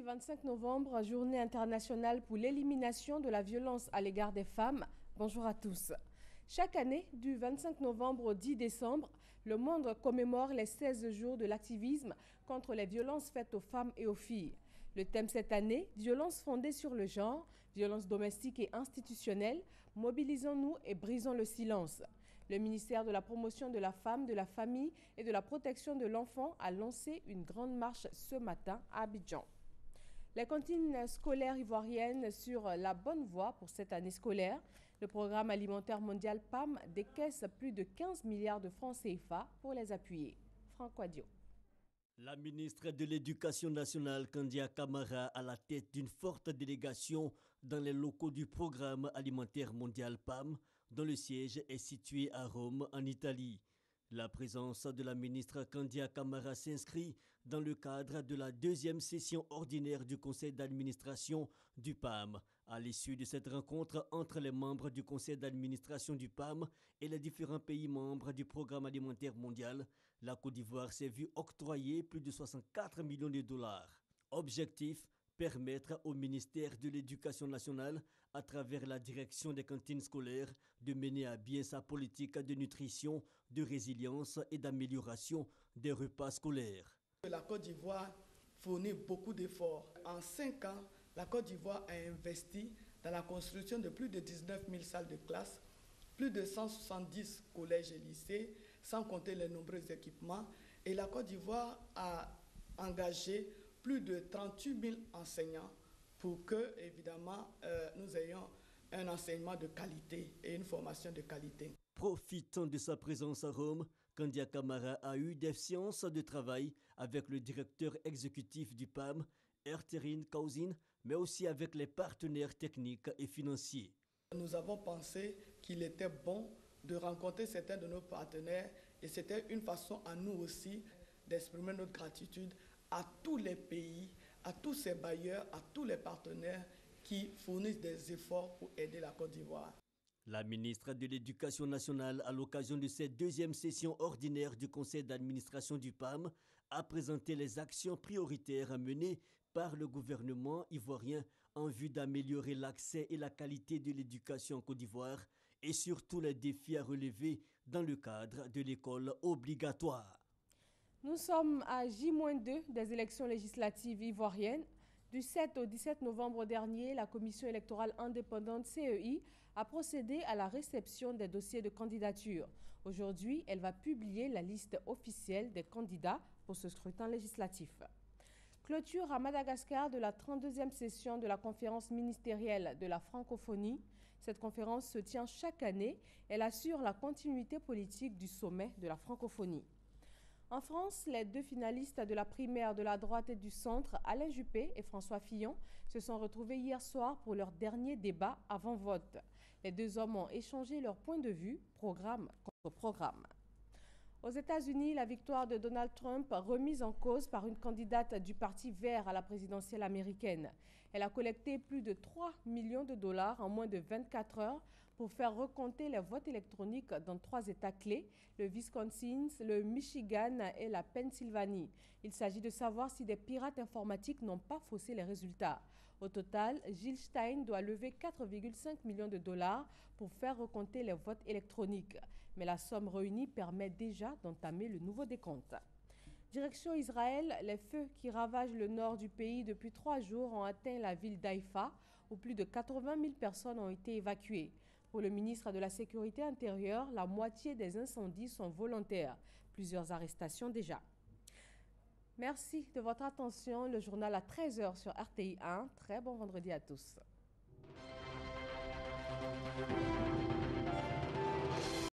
25 novembre, journée internationale pour l'élimination de la violence à l'égard des femmes. Bonjour à tous. Chaque année, du 25 novembre au 10 décembre, le monde commémore les 16 jours de l'activisme contre les violences faites aux femmes et aux filles. Le thème cette année, violences fondées sur le genre, violences domestiques et institutionnelles, mobilisons-nous et brisons le silence. Le ministère de la Promotion de la Femme, de la Famille et de la Protection de l'Enfant a lancé une grande marche ce matin à Abidjan. Les cantines scolaires ivoiriennes sur la bonne voie pour cette année scolaire. Le programme alimentaire mondial PAM décaisse plus de 15 milliards de francs CFA pour les appuyer. Franck Wadio. La ministre de l'Éducation nationale, Kandia Camara, à la tête d'une forte délégation dans les locaux du programme alimentaire mondial PAM, dont le siège est situé à Rome, en Italie. La présence de la ministre Kandia Camara s'inscrit dans le cadre de la deuxième session ordinaire du conseil d'administration du PAM. À l'issue de cette rencontre entre les membres du conseil d'administration du PAM et les différents pays membres du programme alimentaire mondial, la Côte d'Ivoire s'est vue octroyer plus de 64 millions de dollars. Objectif: permettre au ministère de l'Éducation nationale, à travers la direction des cantines scolaires, de mener à bien sa politique de nutrition, de résilience et d'amélioration des repas scolaires. La Côte d'Ivoire fournit beaucoup d'efforts. En 5 ans, la Côte d'Ivoire a investi dans la construction de plus de 19 000 salles de classe, plus de 170 collèges et lycées, sans compter les nombreux équipements. Et la Côte d'Ivoire a engagé plus de 38 000 enseignants pour que, évidemment, nous ayons un enseignement de qualité et une formation de qualité. Profitant de sa présence à Rome, Kandia Camara a eu des séances de travail avec le directeur exécutif du PAM, Erterine Kauzin, mais aussi avec les partenaires techniques et financiers. Nous avons pensé qu'il était bon de rencontrer certains de nos partenaires et c'était une façon à nous aussi d'exprimer notre gratitude à tous les pays, à tous ces bailleurs, à tous les partenaires qui fournissent des efforts pour aider la Côte d'Ivoire. La ministre de l'Éducation nationale, à l'occasion de cette deuxième session ordinaire du conseil d'administration du PAM, a présenté les actions prioritaires menées par le gouvernement ivoirien en vue d'améliorer l'accès et la qualité de l'éducation en Côte d'Ivoire et surtout les défis à relever dans le cadre de l'école obligatoire. Nous sommes à J-2 des élections législatives ivoiriennes. Du 7 au 17 novembre dernier, la Commission électorale indépendante CEI a procédé à la réception des dossiers de candidature. Aujourd'hui, elle va publier la liste officielle des candidats pour ce scrutin législatif. Clôture à Madagascar de la 32e session de la conférence ministérielle de la francophonie. Cette conférence se tient chaque année. Elle assure la continuité politique du sommet de la francophonie. En France, les deux finalistes de la primaire de la droite et du centre, Alain Juppé et François Fillon, se sont retrouvés hier soir pour leur dernier débat avant vote. Les deux hommes ont échangé leur point de vue, programme contre programme. Aux États-Unis, la victoire de Donald Trump remise en cause par une candidate du Parti vert à la présidentielle américaine. Elle a collecté plus de 3 millions de dollars en moins de 24 heures pour faire recompter les votes électroniques dans 3 États clés, le Wisconsin, le Michigan et la Pennsylvanie. Il s'agit de savoir si des pirates informatiques n'ont pas faussé les résultats. Au total, Jill Stein doit lever 4,5 millions de dollars pour faire recompter les votes électroniques. Mais la somme réunie permet déjà d'entamer le nouveau décompte. Direction Israël, les feux qui ravagent le nord du pays depuis 3 jours ont atteint la ville d'Haïfa, où plus de 80 000 personnes ont été évacuées. Pour le ministre de la Sécurité intérieure, la moitié des incendies sont volontaires. Plusieurs arrestations déjà. Merci de votre attention. Le journal à 13 h sur RTI 1. Très bon vendredi à tous.